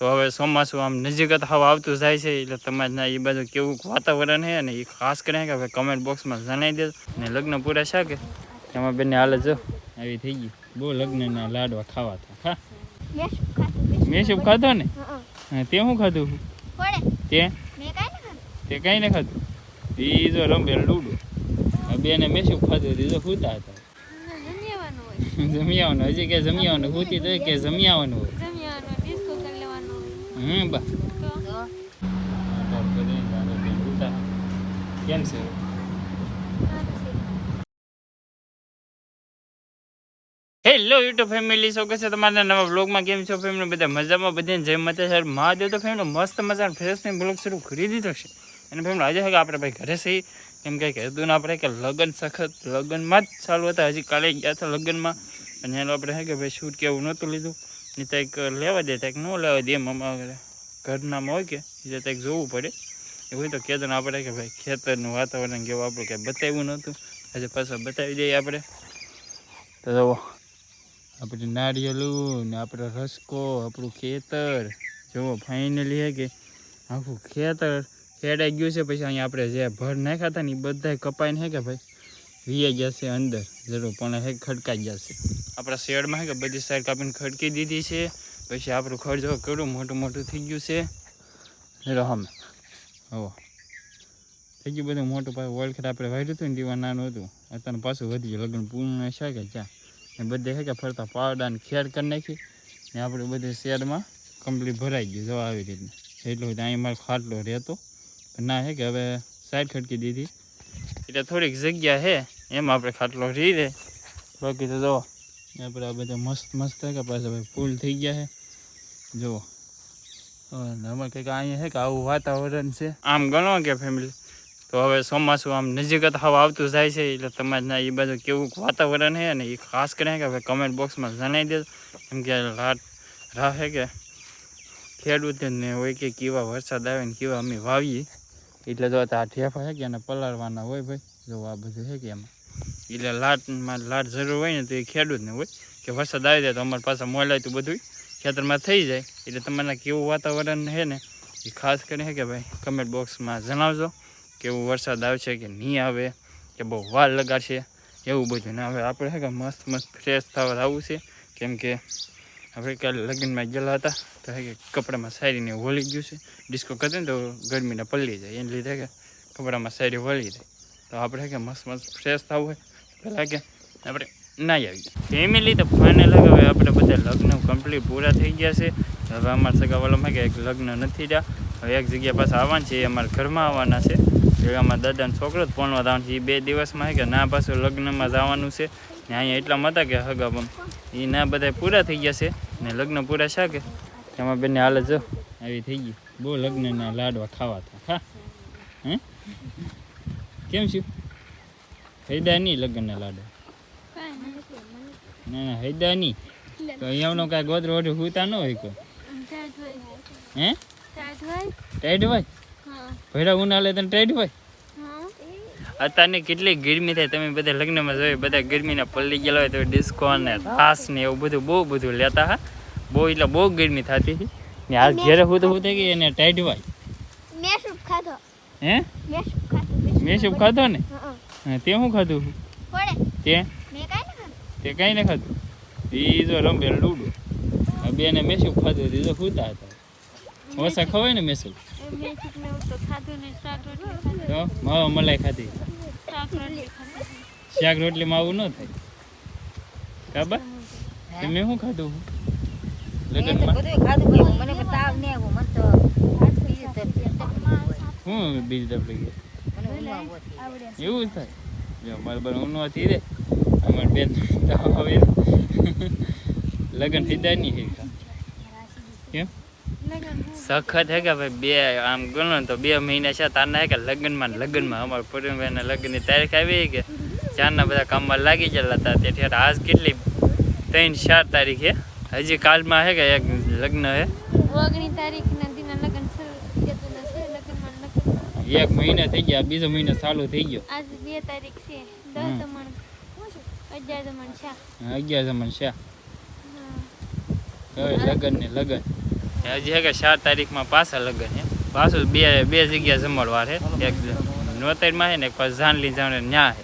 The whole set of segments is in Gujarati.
તો હવે ચોમાસું આમ નજીક જ હવા આવતું જાય છે એટલે તમારે એ બાજુ કેવું વાતાવરણ છે ને એ ખાસ કરીને કે હવે કમેન્ટ બોક્સમાં જણાવી દેજો ને લગ્ન પૂરા છે કે એમાં બંને હાલત જો આવી થઈ ગઈ બહુ લગ્નના લાડવા ખાવા હતા મેં શું ખાધો ને તે શું ખાધું તે કાંઈ ને ખાધું એ જો રમે લૂડું બેને મેં શું ખાધું તો ખૂતા હતા જમી આવવાનું હજી કે જમી આવવાનું ખૂતી તો કે જમી આવવાનું હોય બા કેમ છે હેલો યુટ્યુબ ફેમિલી શું કહેશે તમારા નવા બ્લોગમાં કેમ છો ફેમિલી બધા મજામાં બધાને જય માતા સર મહાદેવ તો ફેમિલી મસ્ત મજા ફ્રેશની બ્લોગ શરૂ કરી દીધો છે અને ફેમિલી આજે કે આપણે ભાઈ ઘરે સહી એમ કંઈક હતું ને આપણે કે લગ્ન સખત લગ્નમાં જ ચાલુ હતા હજી કાલે ગયા હતા લગ્નમાં અને એનો આપણે કે ભાઈ શૂટ કેવું નહોતું લીધું ને કંઈક લેવા દે કંઈક ન લેવા દે મમ્મા ઘરનામાં હોય કે એ કંઈક જોવું પડે એવું તો કહેતો ને આપણે કે ભાઈ ખેતરનું વાતાવરણ કેવું આપણું કંઈ બતાવ્યું નહોતું આજે પાછા બતાવી દઈએ આપણે તો જુઓ આપણે નારિયેલું ને આપણો રસકો આપણું ખેતર જુઓ ફાઇનલી હે કે આખું ખેતર ખેડાઈ ગયું છે પછી અહીંયા આપણે જે ભર નાખ્યા હતા ને એ બધા કપાઈને હે કે ભાઈ વીઆઈ ગયા છે અંદર જરૂર પણ હે ખડકાઈ ગયા છે આપણા શેડમાં હે કે બધી સાઈડ કાપીને ખડકી દીધી છે પછી આપણું ખડ જો કેવડું મોટું મોટું થઈ ગયું છે હમે હો થઈ ગયું બધું મોટું પાછું વળખેટ આપણે વાઢ્યું હતું ને દીવા નાનું હતું અત્યારે પાછું વધી ગયું લગ્ન પૂર્ણ છે કે ક્યાં ને બધે છે કે ફરતા પાવડા ને ખેડ કરી નાખી ને આપણે બધે શેડમાં કમ્પ્લીટ ભરાઈ ગયું જો આવી રીતના એટલું બધું અહીં મારો ખાટલો રહેતો ના હે કે હવે સાઈડ ખડકી દીધી એટલે થોડીક જગ્યા છે એમાં આપણે ખાટલો રહી રહે બાકી તો જો આપણે આ બધા મસ્ત મસ્ત કે પાછા ભાઈ ફૂલ થઈ ગયા છે જુઓ અમારે કંઈક અહીંયા છે કે આવું વાતાવરણ છે આમ ગણો કે ફેમિલી તો હવે ચોમાસું આમ નજીક જ હવા આવતું જાય છે એટલે તમારે એ બાજુ કેવું વાતાવરણ છે ને એ ખાસ કરીને કે હવે કમેન્ટ બોક્સમાં જણાવી દેજો કેમ કે રાહ છે કે ખેડૂતને હોય કે કેવા વરસાદ આવે ને કેવા અમે વાવીએ એટલે જો આ ઠેફા છે કે એને પલાળવાના હોય ભાઈ જો આ બધું છે કે એમાં એટલે લાટ જરૂર હોય ને તો એ ખેડૂતને હોય કે વરસાદ આવી જાય તો અમારે પાછા મોલાય તો બધું ખેતરમાં થઈ જાય એટલે તમારે કેવું વાતાવરણ છે ને એ ખાસ કરીને કે ભાઈ કમેન્ટ બોક્સમાં જણાવજો કેવું વરસાદ આવશે કે નહીં આવે કે બહુ વાર લગાડશે એવું બધું ને હવે આપણે છે કે મસ્ત મસ્ત ફ્રેશ થવા આવવું છે કેમ કે આપણે કાલે લગ્નમાં ગયેલા હતા તો કે કપડામાં સારીને વળી ગયું છે ડિસ્કો કરते ને તો ગરમીને પલળી જાય એને લીધે કે કપડામાં સારી વળી જાય તો આપણે કે મસ્ત મસ્ત ફ્રેશ થવું હોય પહેલાં કે આપણે ના આવી ફેમિલી તો ફાઇનલ હવે આપણે બધા લગ્ન કમ્પ્લીટ પૂરા થઈ ગયા છે હવે અમારા સગાવાલામાં કે એક લગ્ન નથી રહ્યા હવે એક જગ્યા પાસે આવવાનું છે એ અમારા ઘરમાં આવવાના છે એ અમારા દાદાનો છોકરો જ ભણવા જવાનું છે એ 2 દિવસમાં કે ના પાછું લગ્નમાં જવાનું છે ને અહીંયા એટલામાં હતા કે હગા એ ના બધા પૂરા થઈ ગયા છે ને લગ્ન પૂરા છે કે એમાં બંને હાલત જો આવી થઈ ગઈ બહુ લગ્નના લાડવા ખાવા હતા હા હે કેમ છું હૈદા નહીં લગ્નના લાડવા ના ના હૈદા નહીં તો અહીંયાનો કાંઈ ગોદરો ઓઢું હુતા ન હોય કોઈ હે ટાઈટ હોય ભેડા ઉનાળે તને ટાઈટ હોય અત્યારની કેટલી ગરમી થાય તમે બધા લગ્નમાં જોયું બધા ગરમીના પલ્લી ગયેલા હોય તો ડિસ્કો ને રાસ ને એવું બધું બહુ બધું લેતા હા બહુ એટલે બહુ ગરમી થતી હતી ને આ ઘેરે હું થઈ ગઈ એને ટાઈટ હોય હે મેં શું ખાધો ને તે શું ખાધું તે કાંઈ ને ખાધું એ જો રમે લૂડું બેને મેં શું ખાધું એ તો ખૂતા હતા ઓછા ખવાય ને મેસું તો માવા મલાઈ ખાધી શાક રોટલીમાં આવું ન થાય કાબા તમે શું ખાધું લગ્નમાં શું બીજી તકલીફ એવું જ થાય જો મારે બરાબર ઊનવાથી રે અમારે બેન હવે લગ્ન સીધા નહીં કેમ સખત હે કે ભાઈ 2 આમ ગણો તો 2 મહિના છે તારના હે કે લગ્નમાં અમારા પૂર્ણભાઈના લગ્નની તારીખ આવી કે ચારના બધા કામમાં લાગી ગયેલા હતા તેથી આજ કેટલી 3-4 તારીખ હે હજી કાલમાં હે કે એક લગ્ન હે 1 મહિના થઈ ગયા બીજો મહિનો ચાલુ થઈ ગયો આજ 2 તારીખ છે 10 જમણ 11 જમણ છે 11 જમણ છે હવે લગ્ન હજી હે કે 4 તારીખમાં પાછા લગ્ન છે. પાછું બે જગ્યા જમણવાર છે. એક નોતેરમાં છે ને એક પાછું જાનલી જવાનું ન્યા છે.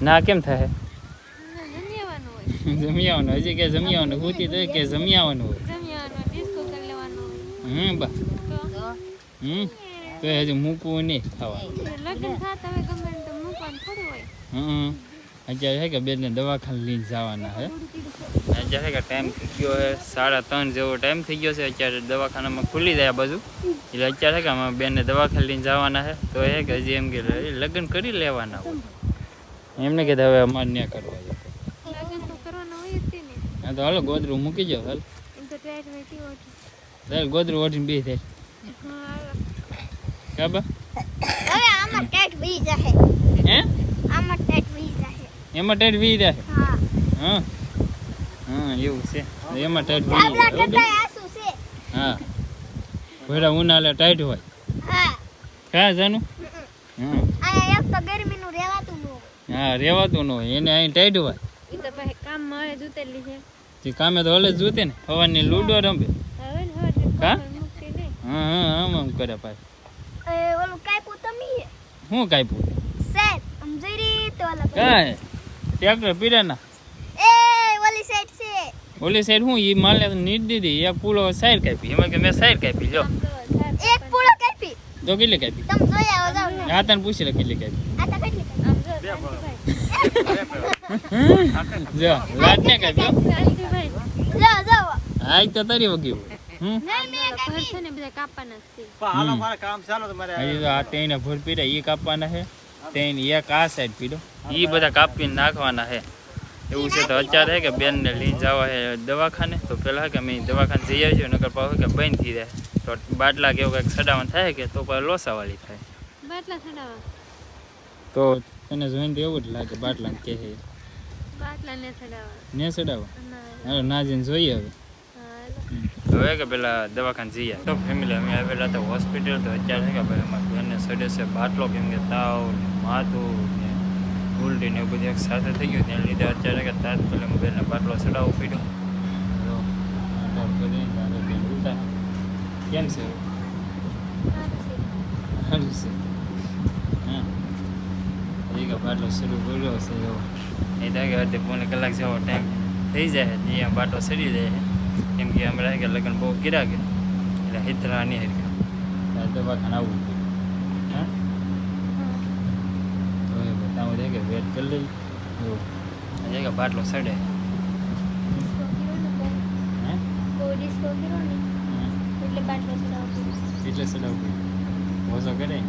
ના કેમ થાય? જમી આવવાનું. હજી કે જમી આવવાનું. પૂછી તો કે જમી આવવાનું હોય. બા તો હજી મૂકવું નહીં ખાવાનું. અત્યારે છે કે બેને દવાખાને લઈને જવાના છે. અત્યારે કે ટાઈમ થઈ ગયો છે 3:30 જેવો ટાઈમ થઈ ગયો છે. અત્યારે દવાખાનામાં ખુલી જાય આ બાજુ એટલે અત્યારે કે અમારા બેનને દવાખાને લઈને જવાના છે. તો એ કે હજી એમ કે લગ્ન કરી લેવાના હોય. એમને કીધું હવે અમારે ન્યા કરવા છે. હા તો હાલો ગોદરું મૂકી જાઓ. હાલ ગોદરું ઓઢીને બે થાય કાબા હવે આમાં ટેટ વી જાહે. હે આમાં ટેટ વી જાહે. એમાં ટેટ વી જાય. હા હા હા એવું છે. એમાં ટાઈટ વી આપલા કેટલા આસુ છે. હા ભરા ઉનાળે ટાઈટ હોય. હા કા જાનું હા આ એક તો ગરમીનું રહેવાતું ન હોય. હા રેવાતું ન હોય એને અહીં ટાઈટ હોય. ઈ તો પછી કામ મળે જૂતેલી છે. તે કામે તો હલે જ જોતે ને હવાની લૂડો રમે. હવે ને હવે કા મુક્તિ દે. હા હા આમ કરે પાછું. ઓલું કાપ્યું તમે શું કાપ્યું? સેટ સમજરી તો ઓલા કાંઈ ટ્રેક્ટર પીડાના એ ઓલી સેટ છે. ઓલી સાઈડ હું ઈ માલે નીટ દીધી એક પૂળો સાઈડ કાપી એમાં કે મેં સાઈડ કાપી જો એક પૂળો કાપી તો કેટલી કાપી તમે જોઈ આવો જાવ ને. આ તને પૂછી લે કેટલી કાપી આ તો કેટલી કાપી જો લાડ ને કાપ્યો જાવ જાવ આજ તો તારી વગી નહીં મેં કાપી છે ને બધા કાપવાના છે. હાલો મારે કામ ચાલો તમારે હજી તો આ તેના ભૂર પીડા ઈ કાપવાના છે તેને એક આ સાઈડ પીડો ઈ બધા કાપીને નાખવાના છે એવું છે. તો અત્યારે કે બેન ને લઈ જવા છે દવાખાને. તો પેલા કે અમે દવાખાને જઈ આવીશું નકર પાછું કે બંધ થઈ જાય તો બાટલા કેવું કંઈક સડાવવાનું થાય કે તો પછી લોસાવાળી થાય. બાટલા સડાવા તો તને જોઈને તો એવું જ લાગે બાટલા કે છે બાટલા ને સડાવા ને સડાવવા. ના હાલો ના જઈને જોઈએ હવે. હા હવે કે પેલા દવાખાને જઈએ તો ફેમિલી અમે આવેલા હતા હોસ્પિટલ. તો અત્યારે કે ભાઈ અમારા બેનને સડે છે બાટલો કેમ કે તાવ ને માથું ને ઉલટી ને એવું બધું એક સાથે થઈ ગયું તેને લીધે અત્યારે કે તાત્કાલિક બેનને બાટલો ચડાવવો પડ્યો. તો આધાર કરીને તારે બેન ઉતા કેમ છે સારું છે હા હજી કે બાટલો શરૂ કર્યો છે એવો એ થાય કે અડધી પોણી કલાક જેવો ટાઈમ થઈ જાય અહીંયા બાટલો સડી જાય છે. કેમ કે હમણાં કે લગ્ન બહુ ગીરા ગયા એટલે હિતરા નહીં હરખ્યા દવાખાને આવવું પડ્યું. હા તો એ બતાવું છે કે વેટ કરી લઈ એવું હજી કે બાટલો સડે ડિસ્કો કર્યો ને હે બહુ ડિસ્કો કર્યો ને હા એટલે બાટલો ચડાવવો પડે. એટલે સડાવવું પડ્યું ઓછો કરે ન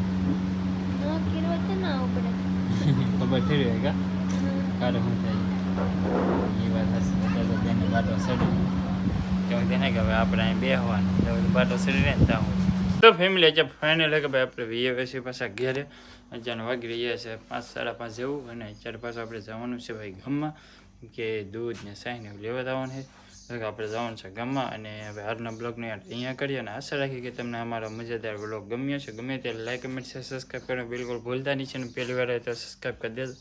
કર્યો તો ના આવું પડે. ખબર થઈ રહી કા કાલે શું થાય એ વાત હશે. એટલે તો બેને બાટલો સડી કેમ તેને કે હવે આપણે અહીં બેસવાનું એટલે બાટલો સડી રહે ને ત્યાં તો ફેમિલી અત્યારે ફાઇનલ કે ભાઈ આપણે વીએસસી પાછા ઘેરે અત્યારે વાગી રહ્યા છે 5-5:30 જેવું. અને અત્યારે પાછું આપણે જવાનું છે ભાઈ ગામમાં કે દૂધ ને સાઈને એવું લેવા જવાનું છે. તો આપણે જવાનું છે ગામમાં. અને હવે આજના બ્લોગને અહીંયા કરીએ અને આશા રાખી કે તમને અમારો મજેદાર બ્લોગ ગમ્યો છે. ગમે ત્યારે લાઈક કમેન્ટ છે સબસ્ક્રાઈબ કરવાનું બિલકુલ ભૂલતા નહીં છે. અને પહેલી વાર તો સબસ્ક્રાઈબ કરી દેજો.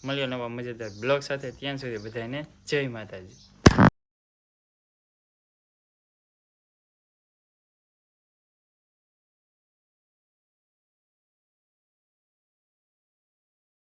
મળીએ નવા મજેદાર બ્લોગ સાથે. ત્યાં સુધી બધાને જય માતાજી.